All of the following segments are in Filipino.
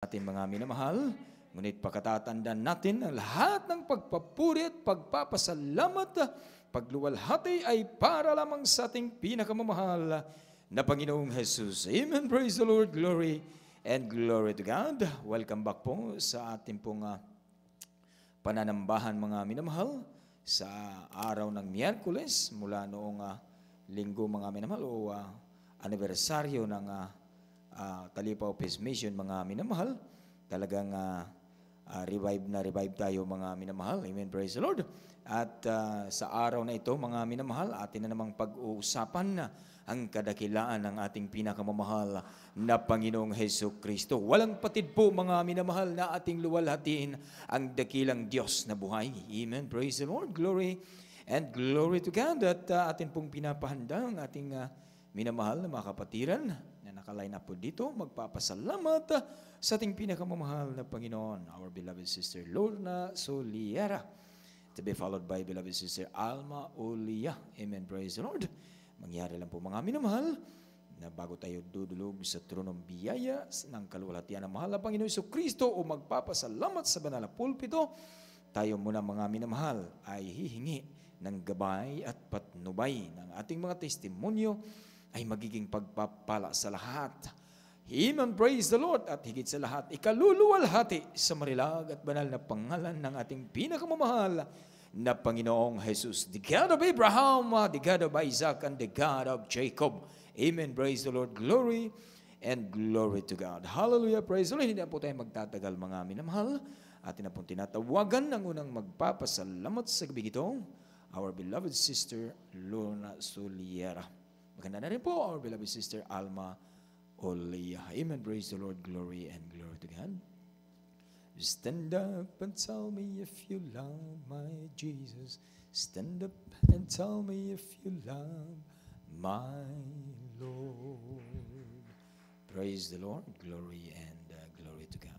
Ating mga minamahal, ngunit pagkatatandaan natin ang lahat ng pagpapuri at pagpapasalamat, pagluwalhati ay para lamang sa ating pinakamamahal na Panginoong Jesus. Amen. Praise the Lord. Glory and glory to God. Welcome back po sa ating pong pananambahan mga minamahal sa araw ng Miyerkules mula noong linggo mga minamahal o anibersaryo ng Talipaw Peace Mission mga minamahal. Talagang revive tayo mga minamahal. Amen, praise the Lord. At sa araw na ito mga minamahal, atin na namang pag-uusapan na ang kadakilaan ng ating pinakamamahal na Panginoong Hesus Kristo. Walang patid po mga minamahal na ating luwalhatiin ang dakilang Diyos na buhay. Amen, praise the Lord. Glory and glory to God. At atin pong pinapahanda ang ating minamahal na mga kapatiran na nakaline up po dito, magpapasalamat sa ating pinakamamahal na Panginoon, our beloved sister Lorna Soliera, to be followed by beloved sister Alma Olia. Amen, praise the Lord. Mangyari lang po mga minamahal na bago tayo dudulog sa tronong biyaya ng kaluwalhatian ng mahal na Panginoon Hesus Kristo o magpapasalamat sa banal na pulpito, tayo muna mga minamahal ay hihingi ng gabay at patnubay ng ating mga testimonyo ay magiging pagpapala sa lahat. Amen, praise the Lord. At higit sa lahat, ikaluluwalhati sa marilag at banal na pangalan ng ating pinakamamahal na Panginoong Jesus, the God of Abraham, the God of Isaac, and the God of Jacob. Amen, praise the Lord. Glory and glory to God. Hallelujah, praise the Lord. Hindi na po tayo magtatagal mga minamahal. Atin na pong tinatawagan ng unang magpapasalamat sa gabi ito, our beloved sister Lorna Soliera. Maganda na rin po our beloved sister Alma Olia. Amen. Praise the Lord. Glory and glory to God. Stand up and tell me if you love my Jesus. Stand up and tell me if you love my Lord. Praise the Lord. Glory and glory to God.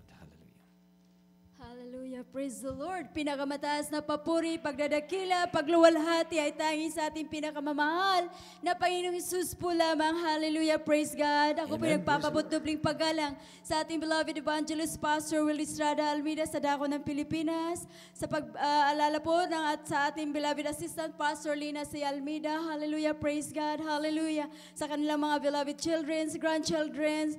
Hallelujah. Praise the Lord. Pinakamataas na papuri, pagdadakila, pagluwalhati ay tanging sa ating pinakamamahal na Panginoong Hesus po lamang. Hallelujah. Praise God. Ako po nagpapabot dubling paggalang sa ating beloved evangelist Pastor Will Estrada Almeida sa dako ng Pilipinas. Sa pag-alala po ng at sa ating beloved assistant Pastor Lina C. Almeida. Hallelujah. Praise God. Hallelujah. Sa kanilang mga beloved children, grandchildren,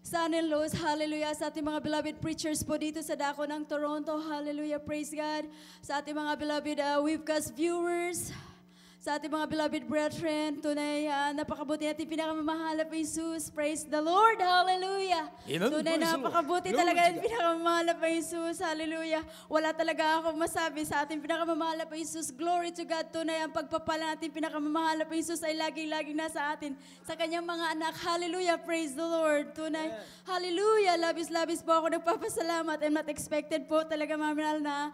son-in-laws, hallelujah, sa ating mga beloved preachers po dito sa dako ng Toronto, hallelujah, praise God, sa ating mga beloved webcast viewers, sa ating mga beloved brethren, tunay, napakabuti natin pinakamamahal na Jesus, praise the Lord, hallelujah. Amen. Tunay, napakabuti talaga natin pinakamamahal na Jesus, hallelujah. Wala talaga akong masabi sa ating pinakamamahal na Jesus, glory to God, tunay, ang pagpapala natin pinakamamahal na Jesus ay laging-laging nasa atin, sa kanyang mga anak, hallelujah, praise the Lord, tunay, hallelujah, labis-labis po ako nagpapasalamat, I'm not expected po talaga maminal na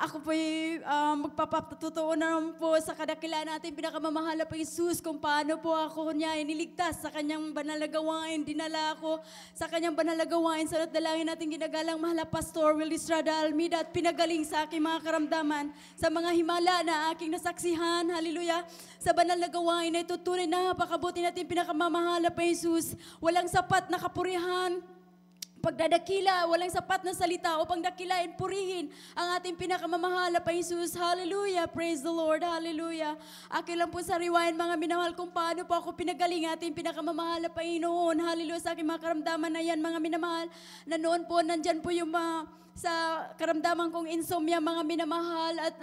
ako po'y magpapatutuo na naman po sa kadakilaan natin pinakamamahal na Jesus kung paano po ako niya iniligtas sa kanyang banal na gawain. Dinala ako sa kanyang banal na gawain. Sa dalangin natin ginagalang mahal na Pastor Will Estrada Almeida at pinagaling sa aking mga karamdaman sa mga himala na aking nasaksihan. Hallelujah. Sa banal na gawain na ito, tunay na napakabuti natin pinakamamahal na Jesus. Walang sapat na kapurihan, pagdadakila, walang sapat na salita upang dakilain, purihin ang ating pinakamamahal na Jesus. Hallelujah. Praise the Lord. Hallelujah. Akin lang po sa rewind mga minamahal kung paano po ako pinagaling ating pinakamamahal na Panginoon. Hallelujah. Sa aking mga karamdaman na yan mga minamahal. Na noon po, nandyan po yung sa karamdaman kong insomnia mga minamahal at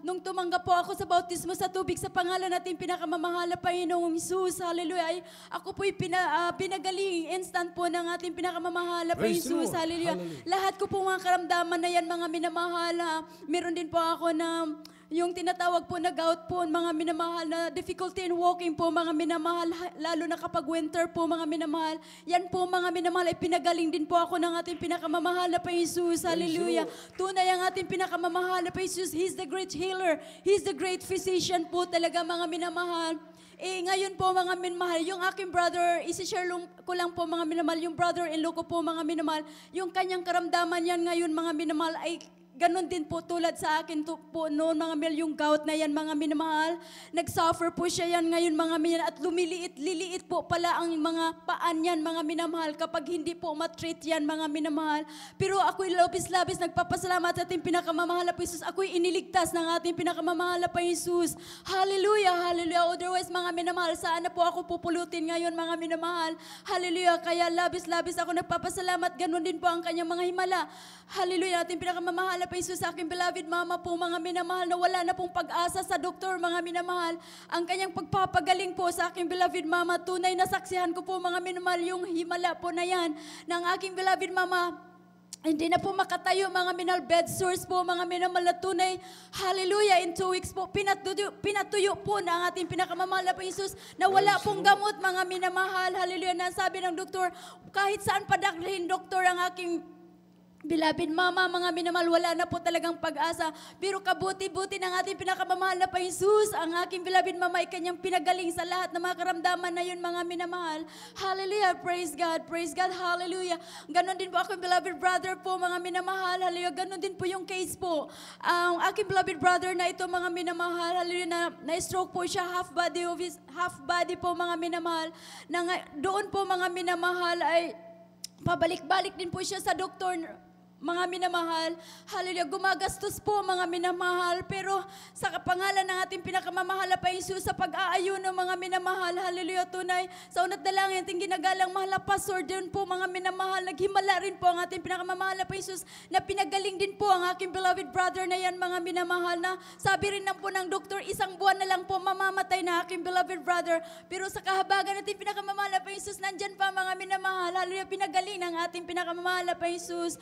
nung tumanggap po ako sa bautismo sa tubig sa pangalan natin pinakamamahal na Panginoong Jesus, hallelujah, ay ako po'y pinagaling instant po ng ating pinakamamahal na Jesus, hallelujah. Lahat ko po mga karamdaman na yan mga minamahal, meron din po ako na yung tinatawag po na gout po, mga minamahal na difficulty in walking po, mga minamahal, lalo na kapag winter po, mga minamahal. Yan po, mga minamahal, ay pinagaling din po ako ng ating pinakamamahal na Jesus. Hallelujah. Tunay ang ating pinakamamahal na Jesus. He's the great healer. He's the great physician po talaga, mga minamahal. Ngayon po, mga minamahal, yung aking brother, isi-share ko lang po, mga minamahal, yung brother-in-law ko po, mga minamahal, yung kanyang karamdaman yan ngayon, mga minamahal, ay Ganon din po tulad sa akin po noon mga minamahal, yung gout na yan mga minamahal. Nag-suffer po siya yan ngayon mga minamahal at liliit po pala ang mga paan yan mga minamahal kapag hindi po matreat yan mga minamahal. Pero ako'y labis-labis nagpapasalamat sa ating pinakamamahal na Jesus. Ako'y iniligtas ng ating pinakamamahal na Jesus. Hallelujah, hallelujah. Otherwise mga minamahal, saan na po ako pupulutin ngayon mga minamahal. Hallelujah. Kaya labis-labis ako nagpapasalamat. Ganon din po ang kanyang mga himala. Hallelujah. Ating pinakamamahal na Jesus sa aking beloved mama po mga minamahal na wala na pong pag-asa sa doktor mga minamahal. Ang kanyang pagpapagaling po sa aking beloved mama, tunay na saksihan ko po mga minamahal yung himala po na yan ng aking beloved mama. Hindi na po makatayo mga minamahal, bed sores po mga minamahal na tunay. Hallelujah, in 2 weeks po, pinatuyo po na ang ating pinakamamahal na Jesus na wala pong gamot mga minamahal. Hallelujah, nasabi ng doktor, kahit saan padakhin doktor ang aking beloved mama, mga minamahal, wala na po talagang pag-asa. Pero kabuti-buti ng ating pinakamamahal na Jesus, ang aking beloved mama ay kanyang pinagaling sa lahat ng mga karamdaman na yun, mga minamahal. Hallelujah, praise God, hallelujah. Ganon din po akong beloved brother po, mga minamahal, hallelujah. Ganon din po yung case po. Ang aking beloved brother na ito, mga minamahal, hallelujah, na-stroke po siya, half body po, mga minamahal. Doon po, mga minamahal, ay pabalik-balik din po siya sa doktor, mga minamahal. Hallelujah. Gumagastos po mga minamahal. Pero sa pangalan ng ating pinakamamahal na Jesus, sa pag-aayuno mga minamahal, hallelujah, tunay. Sa unat dalangin ating ginagalang mahal na pastor din po mga minamahal. Naghimala rin po ang ating pinakamamahal na Jesus na pinagaling din po ang aking beloved brother na yan mga minamahal na sabi rin na po ng doktor, 1 buwan na lang po mamamatay na aking beloved brother. Pero sa kahabagan natin pinakamamahal na Jesus, nandyan pa mga minamahal. Hallelujah. Pinagaling ng ating pinakamamahal na Jesus.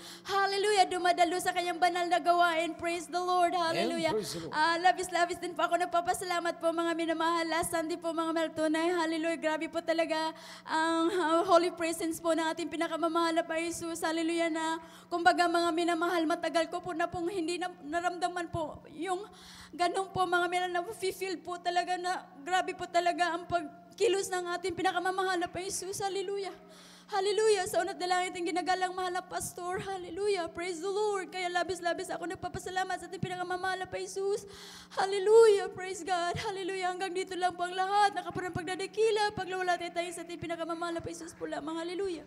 Hallelujah, dumadalo sa kanyang banal na gawain. Praise the Lord. Hallelujah. Labis-labis din po ako nagpapasalamat po mga minamahal. Last Sunday po mga maltunay. Hallelujah. Grabe po talaga ang holy presence po ng ating pinakamamahal na Jesus. Hallelujah na kumbaga mga minamahal, matagal ko po na pong hindi na naramdaman po yung ganun po mga minamahal na feel po talaga na grabe po talaga ang pagkilos ng ating pinakamamahal na Jesus. Hallelujah. Hallelujah. Sa unat dalangin ating ginagalang mahal na pastor. Hallelujah. Praise the Lord. Kaya labis-labis ako nagpapasalamat sa ating pinakamamahal na Jesus. Hallelujah. Praise God. Hallelujah. Hanggang dito lang po ang lahat. Nakaparang pagdadakila. Paglawalatay tayo sa ating pinakamamahal na Jesus po lamang. Hallelujah.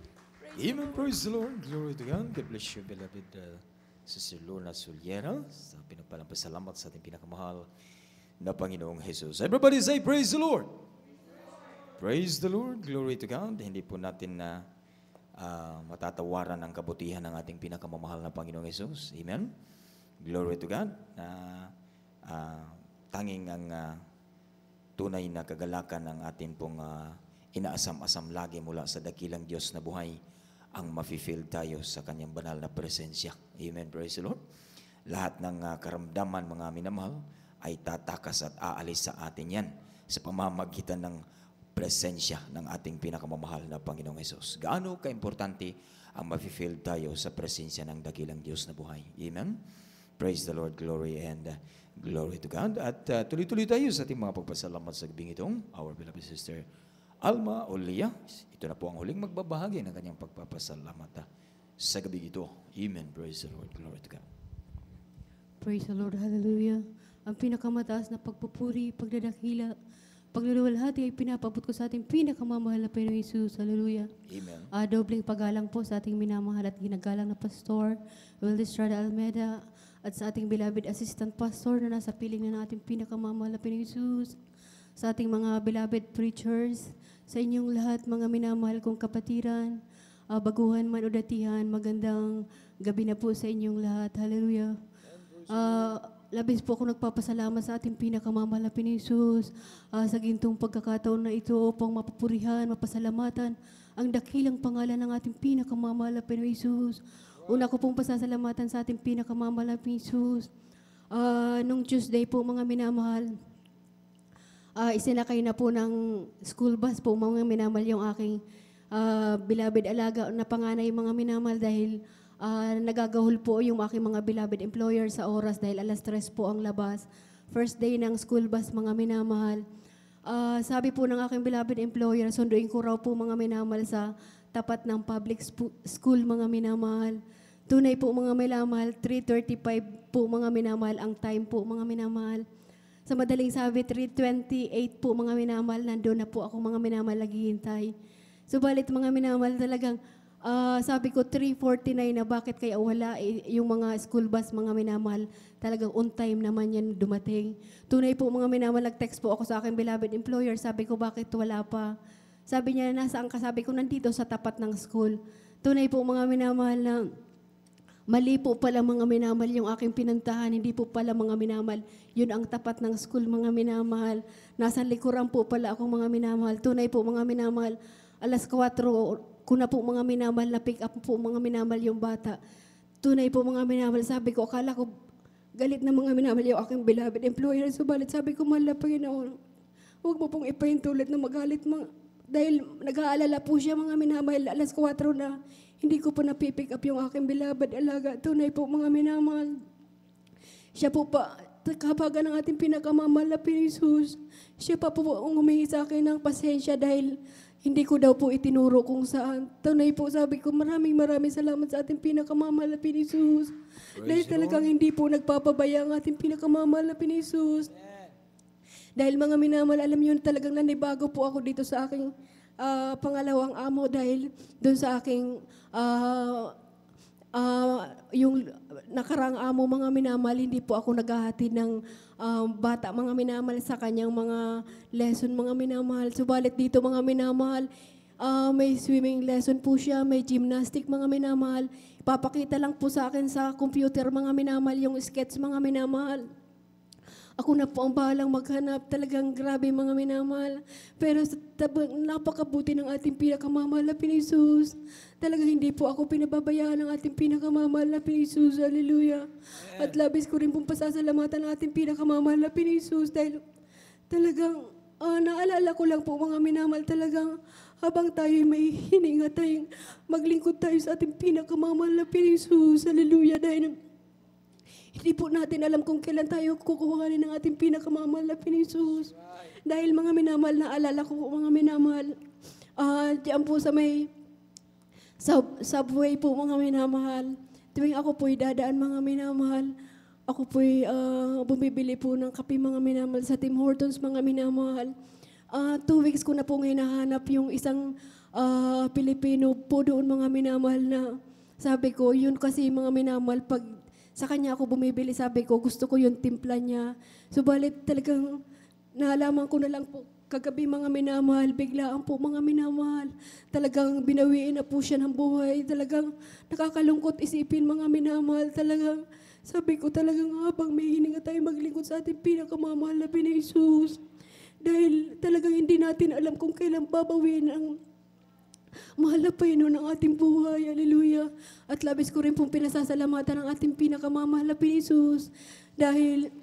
Amen. Praise the Lord. Glory to God. God bless you, beloved Sister Lorna Suliera. Sa pinagpalang pasalamat sa ating pinakamahal na Panginoong Jesus. Everybody say, praise the Lord. Praise the Lord. Glory to God. Hindi po natin na matatawaran ang kabutihan ng ating pinakamamahal na Panginoong Jesus. Amen. Glory to God. Tanging ang tunay na kagalakan ng ating pong inaasam-asam lagi mula sa dakilang Diyos na buhay ang mafe-feel tayo sa kanyang banal na presensya. Amen. Praise the Lord. Lahat ng karamdaman, mga minamahal, ay tatakas at aalis sa atin yan sa pamamagitan ng presensya ng ating pinakamamahal na Panginoong Hesus. Gaano kaimportante ang mafe-feel tayo sa presensya ng dakilang Diyos na buhay. Amen? Praise the Lord, glory and glory to God. At tuloy-tuloy tayo sa ating mga pagpasalamat sa gabing itong our beloved sister Alma Olia. Ito na po ang huling magbabahagi ng kanyang pagpapasalamat sa gabing ito. Amen. Praise the Lord, glory to God. Praise the Lord, hallelujah. Ang pinakamataas na pagpupuri, pagdadakila, pagluluwalhati ay pinapabot ko sa ating pinakamamahal na Panginoong Jesus. Hallelujah. Amen. Dobleng paggalang po sa ating minamahal at ginagalang na Pastor Will Estrada Almeida at sa ating beloved assistant pastor na nasa piling na ating pinakamamahal na Panginoong Jesus. Sa ating mga beloved preachers, sa inyong lahat mga minamahal kong kapatiran, baguhan man o datihan, magandang gabi na po sa inyong lahat. Hallelujah. Labis po ako nagpapasalamat sa ating pinakamamahal na Panginoong Jesus sa gintong pagkakataon na ito upang mapupurihan, mapasalamatan ang dakilang pangalan ng ating pinakamamahal na Panginoong Jesus. Una ko pong pasasalamatan sa ating pinakamamahal na Panginoong Jesus. Nung Tuesday po mga minamahal, isinakay na po ng school bus po mga minamahal yung aking beloved alaga na panganay mga minamahal dahil nagagahol po yung aking mga beloved employer sa oras dahil 3:00 po ang labas. First day ng school bus, mga minamahal. Sabi po ng aking beloved employer, sunduin ko raw po mga minamahal sa tapat ng public school, mga minamahal. Tunay po mga minamahal, 3:35 po mga minamahal ang time po mga minamahal. Sa madaling sabi, 3:28 po mga minamahal, nandun na po ako mga minamahal naghihintay. Subalit mga minamahal talagang, sabi ko 3:49 na bakit kaya wala yung mga school bus mga minamahal. Talagang on time naman yan dumating. Tunay po mga minamahal, nag-text po ako sa aking beloved employer. Sabi ko bakit wala pa? Sabi niya, nasaan ka? Sabi ko nandito sa tapat ng school. Tunay po mga minamahal na mali po pala mga minamahal yung aking pinuntahan, hindi po pala mga minamahal. Yun ang tapat ng school mga minamahal. Nasa likuran po pala akong mga minamahal. Tunay po mga minamahal, alas 4 ko na po mga minamahal na pick up po mga minamahal yung bata. Tunay po mga minamahal, sabi ko, akala ko galit na mga minamahal yung aking beloved employer. Subalit sabi ko, mahal na Panginoon, huwag mo pong ipahintulot na magalit dahil nag-aalala po siya mga minamahal, alas 4 na. Hindi ko pa napipick up yung aking beloved alaga. Tunay po mga minamahal. Siya po pa, kapaga ng ating pinakamamahal na Jesus. Siya pa po ang humingi sa akin ng pasensya dahil hindi ko daw po itinuro kung saan. Tunay po sabi ko, maraming salamat sa ating pinakamamahal na Jesus. Dahil talagang hindi po nagpapabaya ang ating pinakamamahal na Jesus. Dahil mga minamahal, alam yun talagang nanibago po ako dito sa aking pangalawang amo dahil doon sa aking yung nakarang amo mga minamahal, hindi po ako naghahatid ng bata mga minamahal sa kanyang mga lesson mga minamahal. Subalit dito mga minamahal, may swimming lesson po siya, may gymnastic mga minamahal. Ipapakita lang po sa akin sa computer mga minamahal yung sketch mga minamahal. Ako na po ang bahalang maghanap. Talagang grabe mga minamahal. Pero napakabuti ng ating pinakamamahal na Jesus. Talagang hindi po ako pinababayaan ng ating pinakamamahal na Jesus. Hallelujah. At labis ko rin pong pasasalamatan ng ating pinakamamahal na Jesus. Dahil talagang naalala ko lang po mga minamahal. Talagang habang tayo may hininga tayong maglingkod tayo sa ating pinakamamahal na Jesus. Hallelujah. Dahil hindi po natin alam kung kailan tayo kukuhanin ng ating pinakamamahal na Jesus. Dahil mga minamahal, naalala ko po mga minamahal, diyan po sa may subway po mga minamahal, tuwing ako po'y dadaan mga minamahal, ako po'y bumibili po ng kape mga minamahal sa Tim Hortons mga minamahal. 2 weeks ko na pong hinahanap yung isang Pilipino po doon mga minamahal na sabi ko, yun kasi mga minamahal, pag sa kanya ako bumibili, sabi ko, gusto ko yung timpla niya. Subalit talagang nalaman ko na lang po, kagabi mga minamahal, biglaan po mga minamahal. Talagang binawiin na po siya ng buhay. Talagang nakakalungkot isipin mga minamahal. Talagang sabi ko talagang habang may hininga tayo maglingkod sa ating pinakamamahal na Jesus. Dahil talagang hindi natin alam kung kailan babawiin ang mahal na Panginoon ng ating buhay. Hallelujah. At labis ko rin pong pinasasalamatan ng ating pinakamamahal na Jesus. Dahil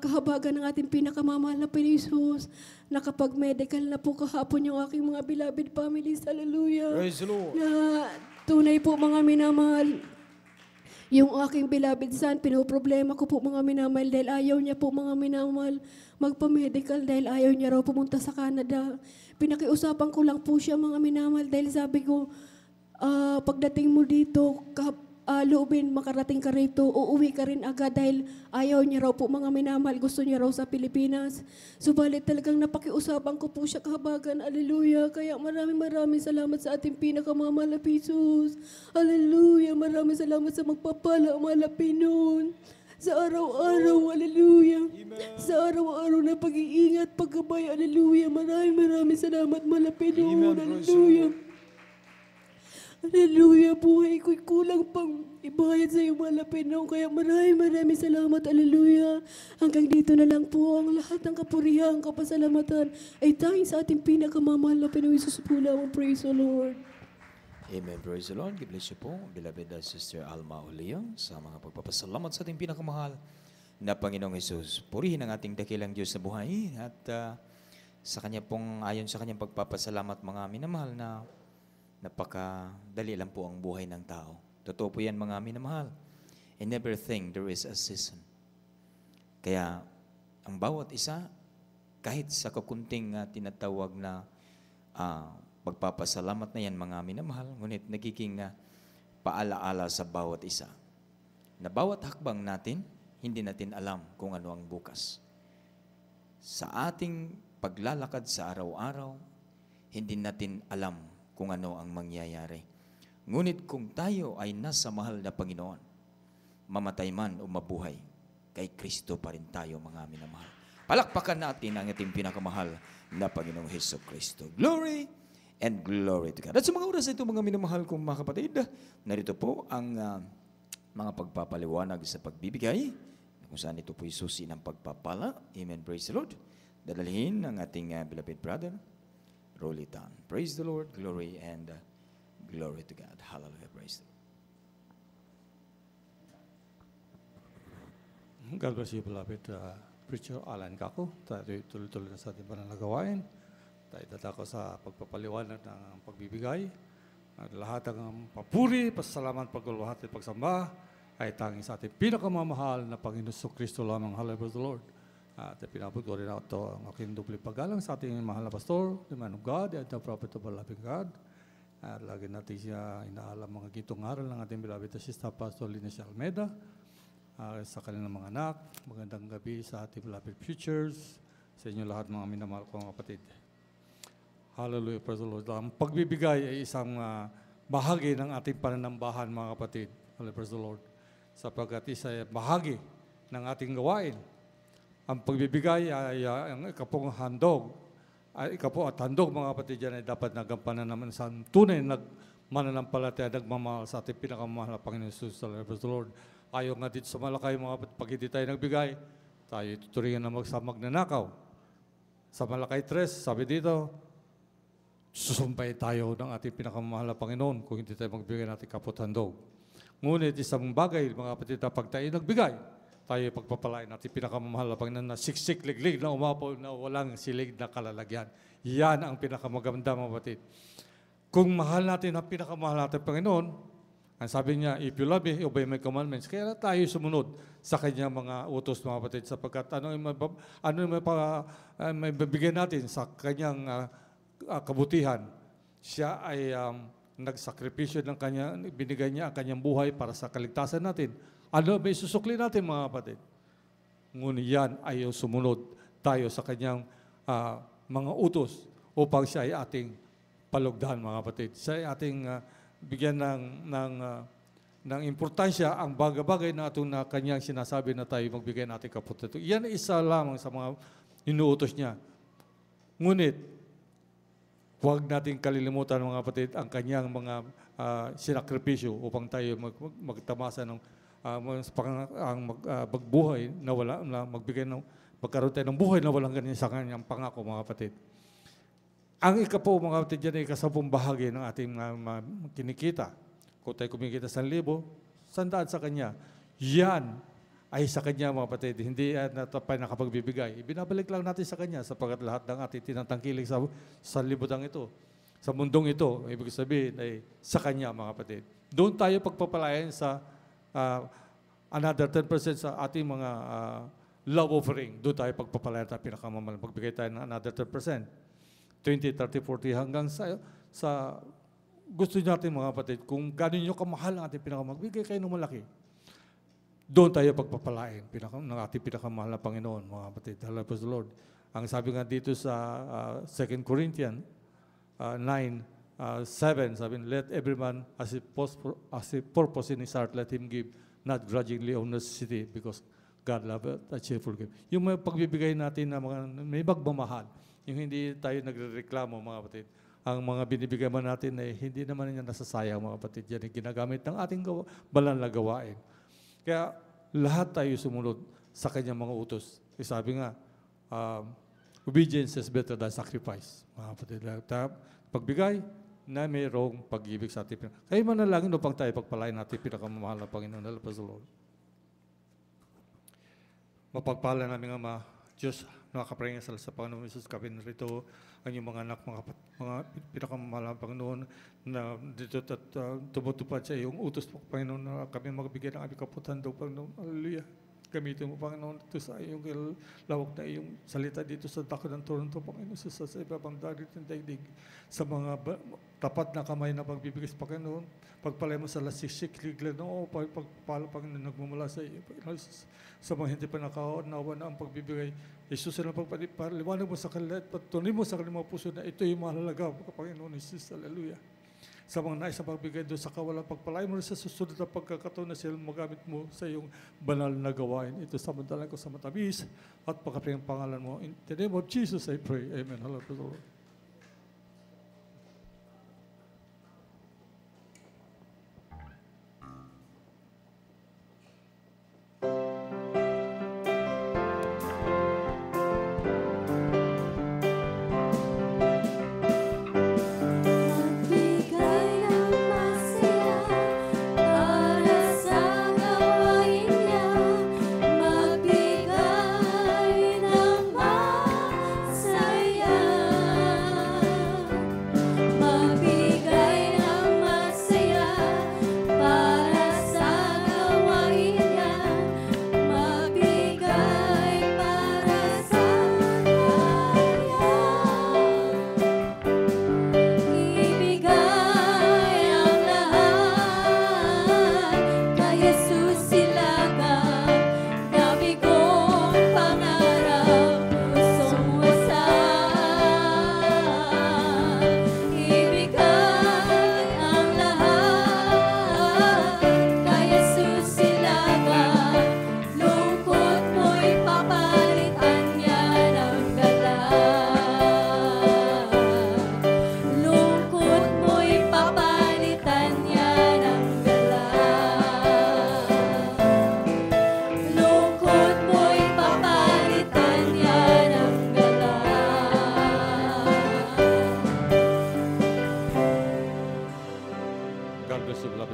kahabagan ng ating pinakamamahal na Jesus, nakapag-medical na po kahapon yung aking mga beloved families. Hallelujah. Praise the Lord. Na tunay po mga minamahal, yung aking beloved son, pinoproblema ko po mga minamahal dahil ayaw niya po mga minamahal magpa-medical dahil ayaw niya raw pumunta sa Canada. Pinakiusapan ko lang po siya mga minamahal dahil sabi ko, pagdating mo dito, loobin makarating ka rito, uuwi ka rin agad dahil ayaw niya raw po mga minamahal, gusto niya raw sa Pilipinas. Subalit talagang napakiusapan ko po siya kahabagan. Hallelujah. Kaya maraming salamat sa ating pinakamamahal na Jesus. Hallelujah. Maraming salamat sa magpapala, mahal na Pinoon. Sa araw-araw, hallelujah. Sa araw-araw na pag-iingat, pagkabay, hallelujah. Maraming salamat, mahal na Pinoon. Hallelujah. Hallelujah, buhay ko'y kulang pang ibayad sa iyo, mahal na Panginoon. Kaya maraming salamat, hallelujah. Hanggang dito na lang po ang lahat ng kapurihan, kapasalamatan ay tanging sa ating pinakamamahal na Panginoon Jesus po lamang. Praise the Lord. Amen. Praise the Lord. God bless you po, beloved Sister Alma Uliang, sa mga pagpapasalamat sa ating pinakamahal na Panginoong Jesus. Purihin ang ating dakilang Diyos sa buhay at sa Kanya pong, ayon sa Kanyang pagpapasalamat mga minamahal na napakadali lang po ang buhay ng tao. Totoo po yan mga minamahal. In everything there is a season. Kaya ang bawat isa, kahit sa kakunting tinatawag na pagpapasalamat na yan mga minamahal, ngunit nagiging paalaala sa bawat isa. Na bawat hakbang natin, hindi natin alam kung ano ang bukas. Sa ating paglalakad sa araw-araw, hindi natin alam kung ano ang mangyayari. Ngunit kung tayo ay nasa mahal na Panginoon, mamatay man o mabuhay, kay Kristo pa rin tayo, mga minamahal. Palakpakan natin ang ating pinakamahal na Panginoong Hesus Kristo. Glory and glory to God. At sa mga oras ito, mga minamahal kong mga kapatid, narito po ang mga pagpapaliwanag sa pagbibigay, kung saan ito po susi ng pagpapala. Amen, praise the Lord. Dadalhin ng ating beloved brother, Rolitan. Praise the Lord, glory and glory to God. Hallelujah, praise the Lord. God bless you, beloved Preacher Alan Kako. Tayo tuloy-tuloy na sa ating pananagawain. Tayo dadako sa pagpapaliwanag ng pagbibigay. At lahat ng papuri, pasalamat, pagluwalhati, pagsamba ay tanging sa ating pinakamamahal na Panginoon Kristo lamang. Hallelujah, the Lord. At pinabot ko rin ito ang aking dubli paggalang sa ating mahal na pastor, the man of God, and the prophet of our loving God. At lagi natin siya inaalam mga gitong aral ng ating beloved assistant pastor Linus Almeida. Sa kanilang mga anak, magandang gabi sa ating beloved futures, sa inyo lahat mga minamahal kong kapatid. Hallelujah, praise the Lord. Ang pagbibigay ay isang bahagi ng ating pananambahan, mga kapatid. Hallelujah, praise the Lord. Sapagkat isa ay bahagi ng ating gawain. Ang pagbibigay ay ang ikapong handog. Ay ikapo at handog, mga kapatid, dyan ay dapat nagampanan naman sa tunay na mananampalataya, nagmamahal sa ating pinakamahal na Panginoon Jesus. Hallelujah, praise the Lord. Ayaw nga dito sa Malakay, mga kapatid, pag hindi tayo nagbigay, tayo tuturingan na magnanakaw. Sa Malakay 3, sabi dito, susumpay tayo ng ating pinakamahal na Panginoon kung hindi tayo magbigay natin kapot handog. Ngunit isang bagay, mga kapatid, pag tayo nagbigay, tayo pagpapalain natin pinakamamahal na Panginoon na siksik, liglig na umapaw na walang silig na kalalagyan. Yan ang pinakamaganda, mga kapatid. Kung mahal natin ang pinakamahal natin Panginoon, ang sabi niya, if you love me, obey my commandments. Kaya tayo sumunod sa kanyang mga utos, mga kapatid, sapagkat ano yung may bibigyan natin sa kanyang kabutihan. Siya ay nagsakripisyo ng kanya, binigay niya ang kanyang buhay para sa kaligtasan natin. Ano may susukli natin, mga kapatid? Ngunit yan ay sumunod tayo sa kanyang mga utos upang siya ay ating palugdan, mga kapatid. Siya ay ating bigyan ng importansya ang bagay-bagay na itong na kanyang sinasabi na tayo magbigay natin kaput. Yan isa lamang sa mga inuutos niya. Ngunit, huwag natin kalilimutan, mga kapatid, ang kanyang mga sinakripisyo upang tayo magtamasa ng magbuhay na wala, na magkaroon tayo ng buhay na walang ganyan sa kanyang pangako, mga kapatid. Ang ikapo, mga kapatid, yan ay kasabong bahagi ng ating kinikita. Kung tayo kumikita 1,000, 100 sa kanya. Yan ay sa kanya, mga kapatid. Hindi tayo nakapagbibigay. Ibinabalik lang natin sa kanya sapagkat lahat ng ating tinatangkilik sa libutan ito, sa mundong ito, ibig sabihin ay sa kanya, mga kapatid. Doon tayo pagpapalayan sa another 10% sa ating mga love offering. Doon tayo pagpapalayan tayo pinakamamahal. Pagbigay tayo ng another 10%. 20, 30, 40 hanggang sa gusto natin, mga kapatid, kung gano'n nyo kamahal ang ating pinakamagbigay kayo ng malaki. Doon tayo pagpapalain ng ating pinakamahal na Panginoon, mga kapatid. Hallelujah, praise the Lord. Ang sabi nga dito sa 2 Corinthians 9:7, sabi, let every man as a purpose in his heart, let him give, not grudgingly or necessity, because God loves a cheerful gift. Yung may pagbibigay natin na may magmamahal, yung hindi tayo nagrereklamo, mga kapatid. Ang mga binibigay man natin ay hindi naman niya nasasayang, mga kapatid. Yan ay ginagamit ng ating banal na gawain. Kaya lahat tayo sumunod sa kanyang mga utos. Sabi nga, obedience is better than sacrifice. Mga kapatid, pagbigay na mayroong pag-ibig sa ating Panginoon. Kaya manalangin upang tayo pagpalain natin pinakamamahal na Panginoon. Hallelujah, praise the Lord. Mapagpala namin nga, Diyos, nakakaparingasal sa Panginoon Jesus, kami narito ang inyong mga anak, mga pinakamamahal na Panginoon na dito at tumutupad sa iyong utos po, Panginoon, na kami magbigay ng aming kaputan doon, Panginoon. Hallelujah. gamitin mo, Panginoon, ito sa iyong lawak na iyong salita dito sa dako ng Toronto, Panginoon, sa ibabang dagat ng daigdig, sa mga tapat na kamay na pagbibigay, Panginoon, pagpalay mo sa lasisik, ligla, no, pagpala, Panginoon, nagmumula sa iyo, Panginoon, sa mga hindi pa nakaunawa na ang pagbibigay. Jesus, na pagpaliwanag mo sa kanila at patuloy mo sa kanilang mga puso na ito yung mahalaga, Panginoon Jesus, hallelujah. Sa mga nais na pagbigay doon sa kawalang pagpalay mo rin sa susunod na pagkakataon na sila magamit mo sa iyong banal na gawain. Ito samantalan ko sa matabis at pagkapilang pangalan mo. In the name of Jesus, I pray. Amen. Hallelujah.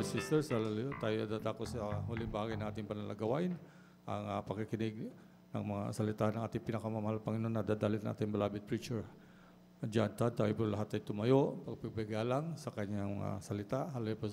Sisters, tayo dadako sa huling bagay na ating panalagawain, ang pakikinig ng mga salita ng ating pinakamamahal Panginoon na dadalit natin beloved preacher. Diyan tayo po lahat ay tumayo, pagpipagalang sa kanyang salita. Hallelujah.